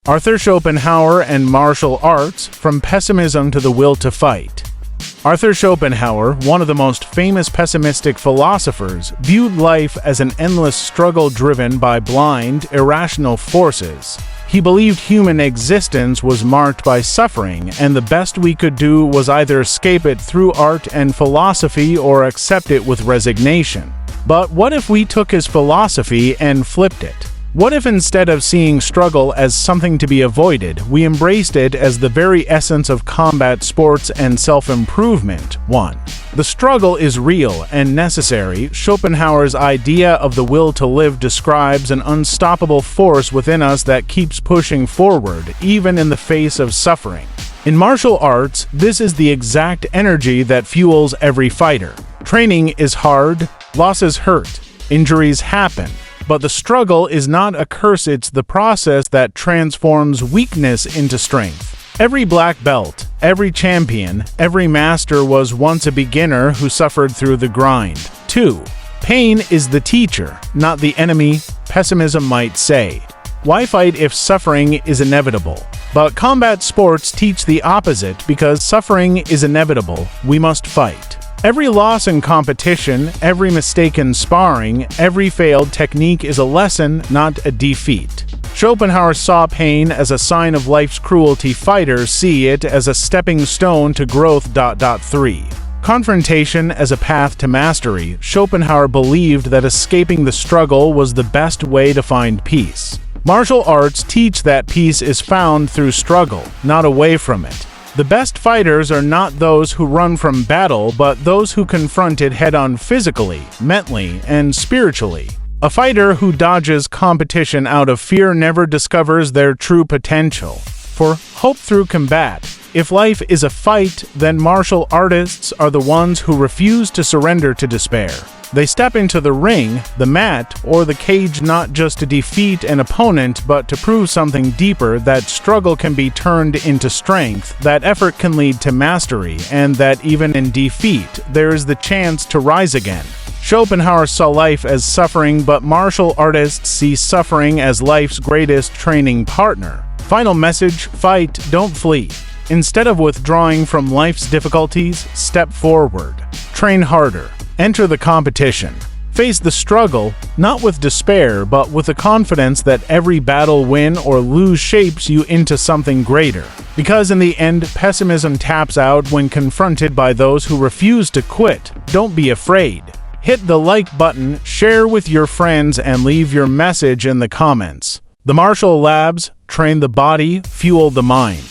Arthur Schopenhauer and Martial Arts, From Pessimism to the Will to Fight. Arthur Schopenhauer, one of the most famous pessimistic philosophers, viewed life as an endless struggle driven by blind, irrational forces. He believed human existence was marked by suffering, and the best we could do was either escape it through art and philosophy or accept it with resignation. But what if we took his philosophy and flipped it? What if instead of seeing struggle as something to be avoided, we embraced it as the very essence of combat sports and self-improvement? 1. The struggle is real and necessary. Schopenhauer's idea of the will to live describes an unstoppable force within us that keeps pushing forward, even in the face of suffering. In martial arts, this is the exact energy that fuels every fighter. Training is hard, losses hurt, injuries happen. But the struggle is not a curse, it's the process that transforms weakness into strength. Every black belt, every champion, every master was once a beginner who suffered through the grind. 2. Pain is the teacher, not the enemy, pessimism might say. Why fight if suffering is inevitable? But combat sports teach the opposite. Because suffering is inevitable, we must fight. Every loss in competition, every mistake in sparring, every failed technique is a lesson, not a defeat. Schopenhauer saw pain as a sign of life's cruelty. Fighters see it as a stepping stone to growth. 3. Confrontation as a path to mastery. Schopenhauer believed that escaping the struggle was the best way to find peace. Martial arts teach that peace is found through struggle, not away from it. The best fighters are not those who run from battle, but those who confront it head-on physically, mentally, and spiritually. A fighter who dodges competition out of fear never discovers their true potential. For hope through combat. If life is a fight, then martial artists are the ones who refuse to surrender to despair. They step into the ring, the mat, or the cage not just to defeat an opponent but to prove something deeper, that struggle can be turned into strength, that effort can lead to mastery, and that even in defeat, there is the chance to rise again. Schopenhauer saw life as suffering, but martial artists see suffering as life's greatest training partner. Final message: fight, don't flee. Instead of withdrawing from life's difficulties, step forward. Train harder. Enter the competition. Face the struggle, not with despair, but with the confidence that every battle, win or lose, shapes you into something greater. Because in the end, pessimism taps out when confronted by those who refuse to quit. Don't be afraid. Hit the like button, share with your friends, and leave your message in the comments. The Martial Labs, train the body, fuel the mind.